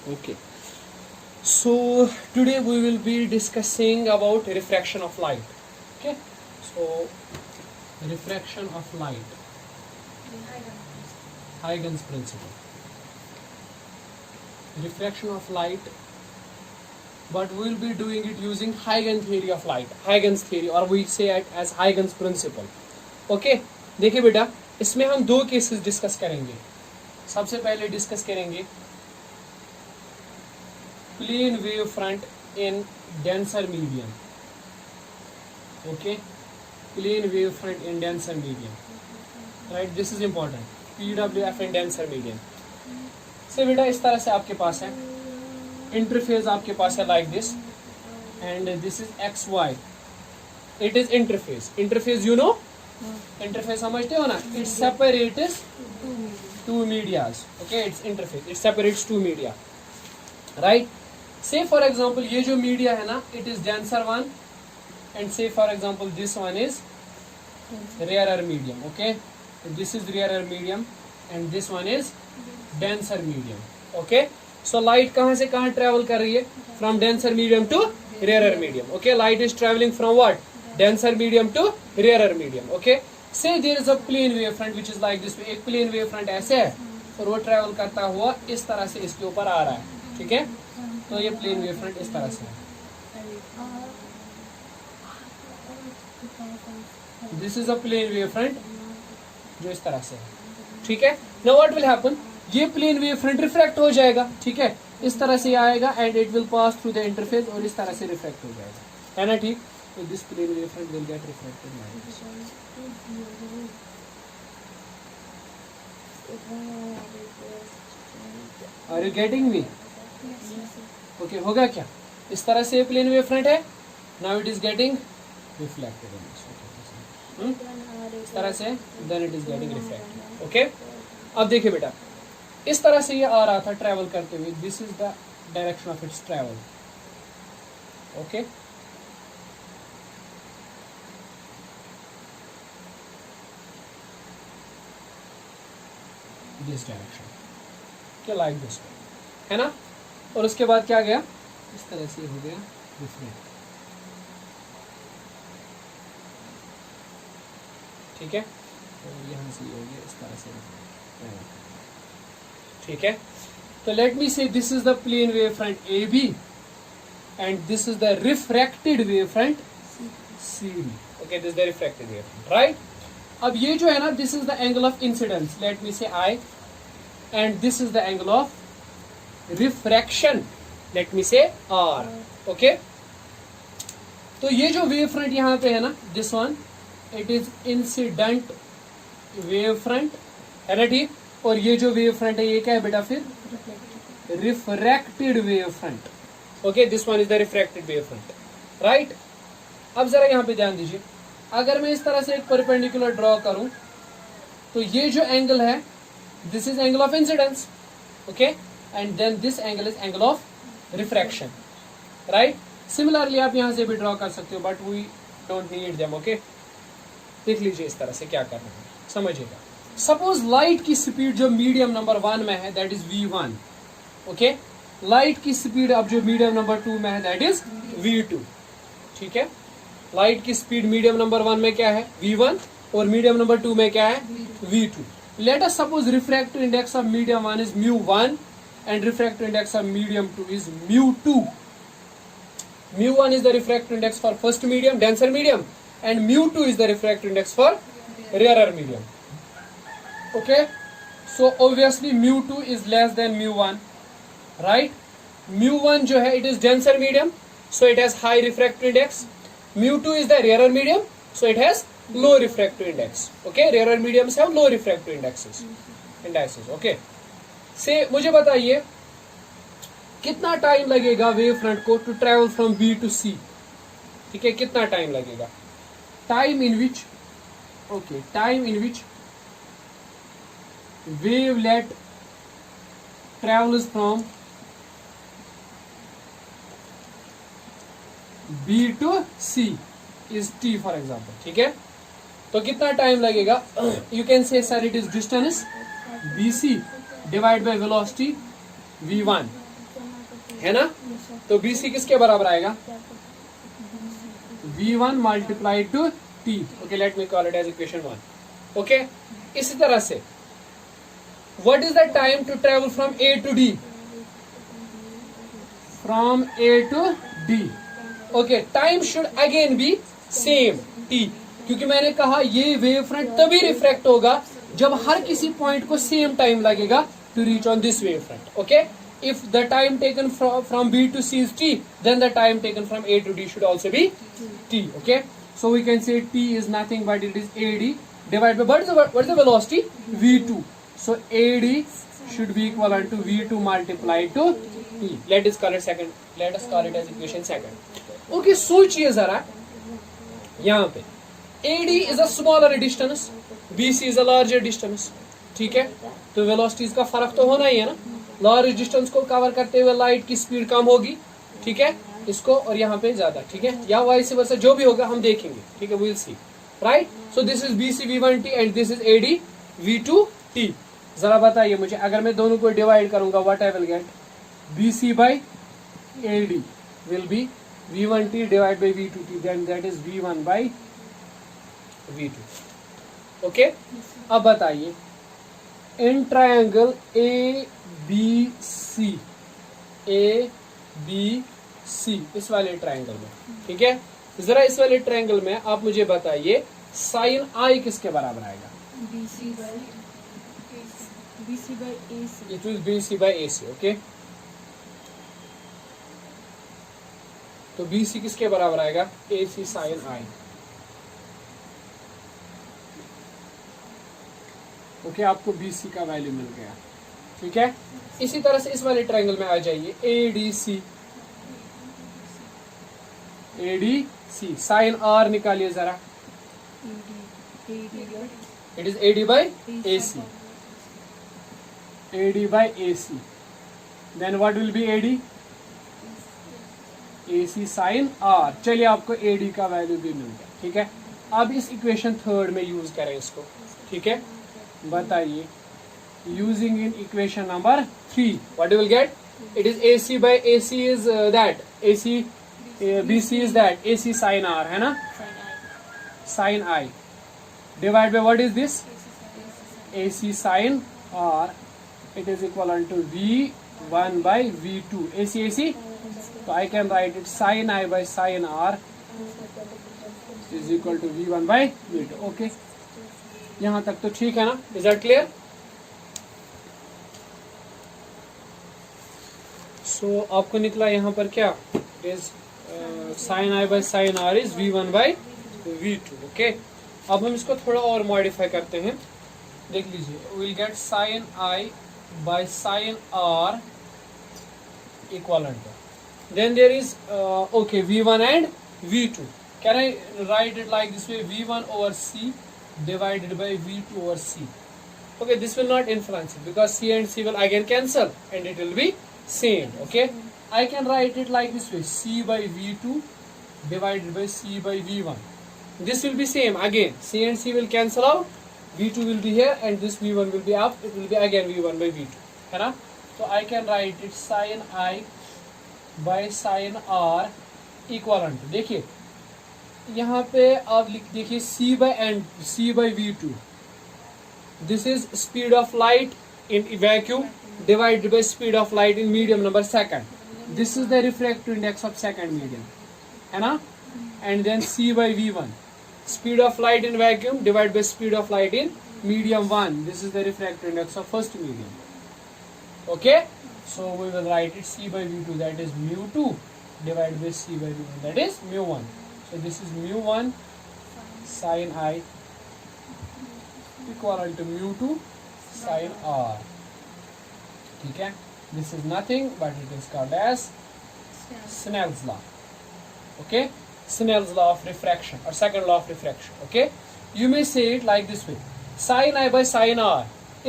Okay. So today we will be discussing about refraction of light. Okay. So refraction of light. Huygens principle. Refraction of light, but we will be doing it using Huygens theory of light. Huygens theory, or we say it as Huygens principle. Okay. देखिए बेटा, इसमें हम दो cases discuss करेंगे. सबसे पहले discuss करेंगे plane wave front in denser medium. Okay, plane wave front in denser medium. Right, this is important. PWF in denser medium से बेटा इस तरह से आपके पास है इंटरफेस, आपके पास है like this, and this is XY. It is interface. Interface you know, interface समझते हो ना? It separates two medias. Okay, it's interface. It separates two media. Right? Say for example, ये जो media है ना, it is denser one, and say for example this one is rarer medium. Okay, this is rarer medium, and this one is denser medium. Okay, so light कहाँ से कहाँ travel कर रही है? From denser medium to rarer medium. Okay, light is traveling from what? Denser medium to rarer medium. Okay. Say there is a plane wave front which is like this. एक plane wave front ऐसे है और वो travel करता हुआ इस तरह से इसके ऊपर आ रहा है. ठीक है, तो ये प्लेन वेव फ्रंट इस तरह से है. This is a plane wave front जो इस तरह से है. ठीक है, नाउ व्हाट विल हैपन, ये प्लेन वेव फ्रंट रिफ्रैक्ट हो जाएगा. ठीक है, इस तरह से आएगा and it will pass through the interface और इस तरह से रिफ्रैक्ट हो जाएगा. है ना? ठीक, so this plane wave front will get refracted like this. Are you getting me? Okay, होगा क्या? इस तरह से plane wave front है. Now it is getting reflected in this. इस तरह से then it is getting refracted. Okay? अब देखिए बेटा, इस तरह से ये आ रहा था ट्रैवल करते हुए. This is the direction of its travel. Okay? This direction क्या लाइक दिस है ना. और उसके बाद क्या गया, इस तरह से हो गया रिफ्लेक्ट. ठीक है, और यहाँ से हो गया इस तरह से रिफ्लेक्ट. ठीक है, तो let me say this is the plane wave front AB and this is the refracted wave front CD. Okay, this is the refracted wave front. Right, अब ये जो है ना, this is the angle of incidence. Let me say I, and this is the angle of refraction. Let me say R. Okay. तो ये जो wave front यहाँ पे है ना, this one, it is incident wave front, है ना? ठीक, और ये जो वेव फ्रंट है ये क्या है बेटा फिर? refracted wave front. Okay, this one is the refracted wave front. Right? अब जरा यहाँ पे ध्यान दीजिए, अगर मैं इस तरह से एक परपेंडिकुलर ड्रॉ करूं तो ये जो एंगल है, this is angle of incidence. Okay, and then this angle is angle of refraction. Right? Similarly आप यहाँ से भी ड्रॉ कर सकते हो, but we don't need them. Okay, देख लीजिए इस तरह से क्या कर रहे हैं, समझिएगा. सपोज लाइट की स्पीड जो मीडियम नंबर 1 में है that is V1. Okay, light की स्पीड अब जो मीडियम नंबर 2 में है that is V2. ठीक है, लाइट की स्पीड मीडियम नंबर 1 में क्या है? V1, और मीडियम नंबर 2 में क्या है? V2. Let us suppose refractive index of medium 1 is mu1 and refractive index of medium 2 is mu2. Mu1 is the refractive index for first medium, denser medium, and mu2 is the refractive index for rarer medium. Okay, so obviously mu2 is less than mu1, right? mu1 जो है it is denser medium, so it has high refractive index. mu2 is the rarer medium, so it has low refractive index. Okay, rarer mediums have low refractive indices. Okay, से मुझे बताइए कितना time लगेगा wave front को to travel from B to C. ठीक है, कितना time लगेगा? Time in which, okay, time in which wavelet travels from B to C is T for example. ठीक है, तो कितना टाइम लगेगा? You can say sir it is distance BC divide by velocity V1. है ना। तो BC किसके बराबर आएगा? V1 multiply to T। Okay, let me call it as equation 1। Okay, इसी तरह से what is the time to travel from A to D? From A to D। Okay, time should again be same T, क्योंकि मैंने कहा ये wave front तभी refract होगा जब हर किसी पॉइंट को सेम टाइम लगेगा to reach on this wave front. Okay, if the time taken from B to C is T, then the time taken from A to D should also be T. Okay, so we can say T is nothing but it is AD divided by what is the velocity? V2. So AD should be equivalent to V2 multiplied to T. Let us call it as equation second. Okay, सोचिए जरा यहाँ पे AD is a smaller distance, BC is a larger distance. ठीक है, तो velocities का फर्क तो होना ही है ना। लार्ज डिस्टेंस को कवर करते हुए लाइट की स्पीड कम होगी, ठीक है, इसको और यहाँ पे ज्यादा, ठीक है, या वाइस वर्सा जो भी होगा हम देखेंगे, ठीक है, we will see, right. So this is BC V1T and this is AD V2T। जरा बताइए मुझे, अगर मैं दोनों को डिवाइड करूंगा what I will get? BC by AD will be V1T divide by V2T, then that is V1 by V2। Okay, अब बताइए इन ट्रायंगल ABC, इस वाले ट्रायंगल में, ठीक है, जरा इस वाले ट्रायंगल में आप मुझे बताइए साइन I किसके बराबर आएगा? BC by AC। It will BC by AC। Okay, तो BC किसके बराबर आएगा? AC sine I। ओके, आपको BC का वैल्यू मिल गया, ठीक है। इसी तरह से इस वाले ट्रायंगल में आ जाइए ADC, साइन R निकालिए जरा। It is AD by AC, then what will be AD? AC sine R। चलिए, आपको AD का वैल्यू भी मिल गया, ठीक है। अब इस इक्वेशन थर्ड में यूज करें इसको, ठीक है। बताइए, using in equation number 3, what you will get? It is AC by AC is that BC is that AC sin R, है ना, sin I divided by what is this? AC sin R, it is equivalent to V1 by V2, AC, so I can write it sin I by sin R is equal to V1 by V2। okay, यहां तक तो ठीक है ना? Is that clear? सो आपको निकला यहाँ पर क्या? Is sine I by sine R is V1 by V2। Okay, अब हम इसको थोड़ा और मॉडिफाई करते हैं, देख लीजिए। Will get sine I by sine R equivalent, then there is okay V1 and V2। Can I write it like this way? V1 over C divided by V2 over C। Okay, this will not influence it because C and C will again cancel and it will be same। Okay, I can write it like this way: C by V2 divided by C by V1। This will be same again, C and C will cancel out, V2 will be here and this V1 will be up, it will be again V1 by V2, है ना। So I can write it sin I by sin R equivalent। देखिए यहाँ पे आप लिख देखिए C by V2, this is speed of light in vacuum divided by speed of light in medium number second। This is the refractive index of second medium, है ना। and then C by V1, speed of light in vacuum divided by speed of light in medium 1, this is the refractive index of first medium। okay, so we will write it C by V2, that is mu2 divided by C by V1, that is mu1। so this is mu1 sin I equivalent to mu2 sin R। ठीक है, this is nothing but it is called as Snell's law। okay, Snell's law of refraction or second law of refraction। okay, you may say it like this way: sin I by sin R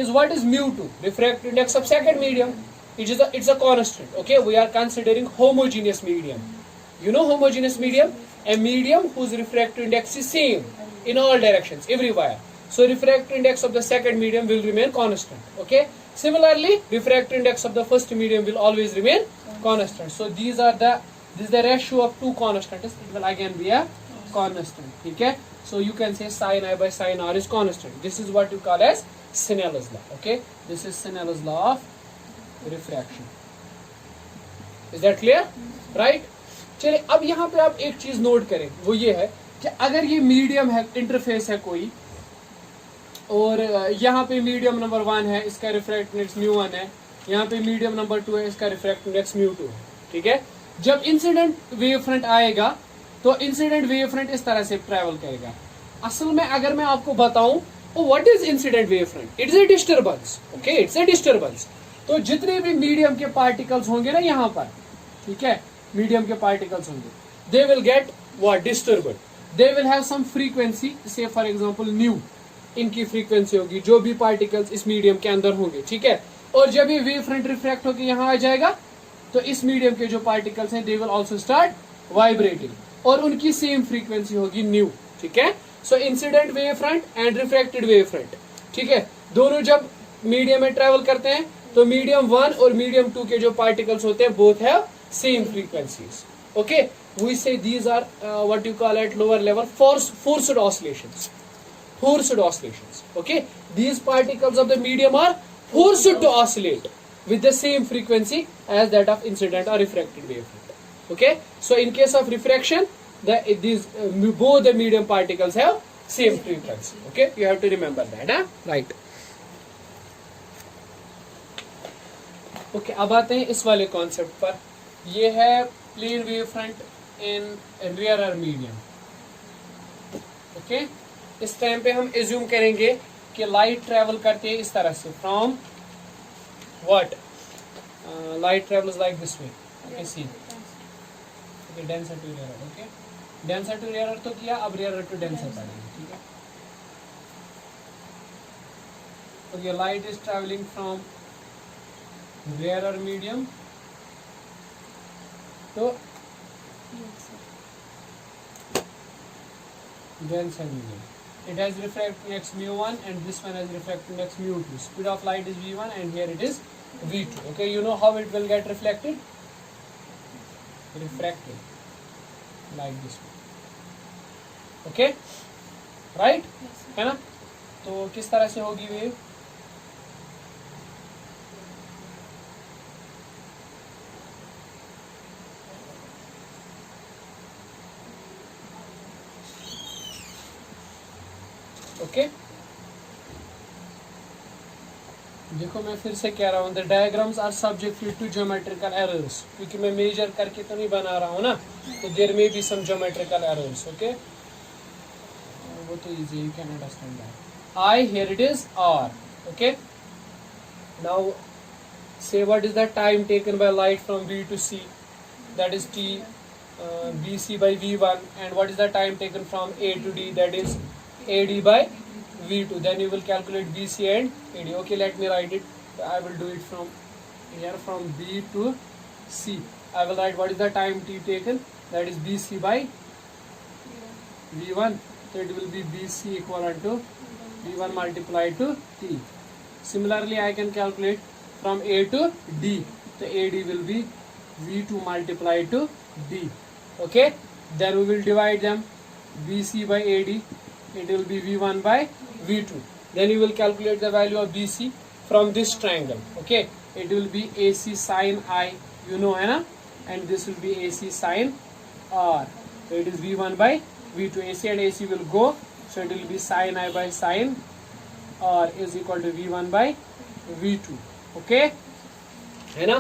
is what is mu2, refractive index of second medium. It's a constant। okay, we are considering homogeneous medium। you know homogeneous medium, a medium whose refractive index is same in all directions everywhere, so refractive index of the second medium will remain constant। okay, similarly refractive index of the first medium will always remain constant. So this is the ratio of two constants. It will again be a constant. ठीक है? So you can say sin I by sin r is constant. This is what you call as Snell's law. Okay? This is Snell's law of refraction. Is that clear? Right? चलिए अब यहाँ पे आप एक चीज note करें, वो ये है कि अगर ये मीडियम है, इंटरफेस है कोई, और यहाँ पे मीडियम नंबर 1 है, इसका रिफ्रैक्ट इंडेक्स μ1 है, यहाँ पे मीडियम नंबर 2 है, इसका रिफ्रैक्ट इंडेक्स μ2 है. ठीक है? जब इंसिडेंट वेव फ्रंट आएगा तो इंसिडेंट वेव फ्रंट इस तरह से ट्रेवल करेगा. असल में अगर मैं आपको बताऊं, what is incident wave front? It's a disturbance. Okay, it's a disturbance. तो जितने भी मीडियम के पार्टिकल्स होंगे ना यहाँ पर, ठीक है, मीडियम के पार्टिकल्स होंगे, they will get what? Disturbed. They will have some frequency, say for example new इनकी फ्रीक्वेंसी होगी, जो भी पार्टिकल्स इस मीडियम के अंदर होंगे. ठीक है? और जब ये वेव फ्रंट रिफ्रैक्ट होकर यहाँ आ जाएगा तो इस मीडियम के जो पार्टिकल्स हैं, they will also start vibrating, और उनकी सेम फ्रीक्वेंसी होगी न्यू. ठीक है? So incident wave front and refracted wave front, ठीक है, दोनों जब मीडियम में ट्रेवल करते हैं तो मीडियम 1 और मीडियम 2 के जो पार्टिकल्स होते हैं, both have same frequencies. Okay, we say these are what you call at lower level forced oscillations. Forced oscillations. Okay, these particles of the medium are forced to oscillate with the same frequency as that of incident or refracted wave. Okay, so in case of refraction, both the medium particles have same frequency. Okay, you have to remember that. Right. Okay, अब आते हैं इस वाले concept पर. ये है plane wave front in rarer medium. Okay, इस time पे हम एज्यूम करेंगे कि लाइट ट्रेवल करती है इस तरह से, from what? Light travels like this way. Okay, see. Okay, denser to rarer. Okay, denser to rarer तो किया, अब रेयरर टू डेंसर पढ़ेंगे. ठीक है? Okay, light is travelling from rarer medium to denser medium. It has refractive index μ1 and this one has refractive index μ2. Speed of light is v1 and here it is v2. Okay, you know how it will get reflected? Refracted like this one. Okay, right? है ना? तो किस तरह से होगी wave? Okay, देखो मैं फिर से कह रहा हूँ, the diagrams are subjected to geometrical errors, क्योंकि मैं मेजर करके तो नहीं बना रहा हूँ ना, तो there may be some geometrical errors. Okay, वो तो easy, you can understand that. I, here it is R. Okay, now say what is the time taken by light from B to C? That is T bc by v1. and what is the time taken from a to d? that is AD by V2. Then you will calculate BC and AD. Okay, let me write it. I will do it from here, from B to C. I will write what is the time t taken. That is BC by V1. So it will be BC equivalent to V1 multiplied to T. Similarly, I can calculate from A to D. So AD will be V2 multiplied to D. Okay. Then we will divide them. BC by AD. It will be V1 by V2. Then you will calculate the value of BC from this triangle. Okay, it will be AC sin I, you know, है ना, and this will be AC sin R. So it is V1 by V2. AC and AC will go, so it will be sin I by sin R is equal to V1 by V2. Okay, है ना?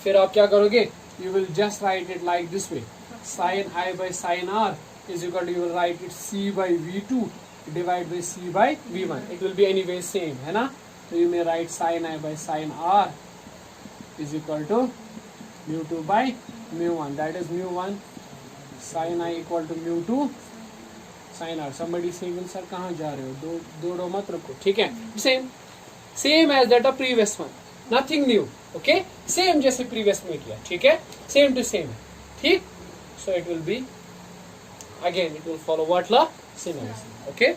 फिर आप क्या करोगे? You will just write it like this way. Sin I by sin R is equal to, you will write it C by V2 divided by C by V1. It will be anyway same, है ना? So you may write sin I by sin R is equal to μ2 by μ1. That is μ1 sin I equal to μ2 sin R. Somebody saying, sir कहाँ जा रहे हो? दो मत रखो, ठीक है? Same as that of previous one. Nothing new. Okay? Same जैसे previous में किया, ठीक है? Same to same, ठीक? So it will be, again it will follow what law? Snell's law. Okay.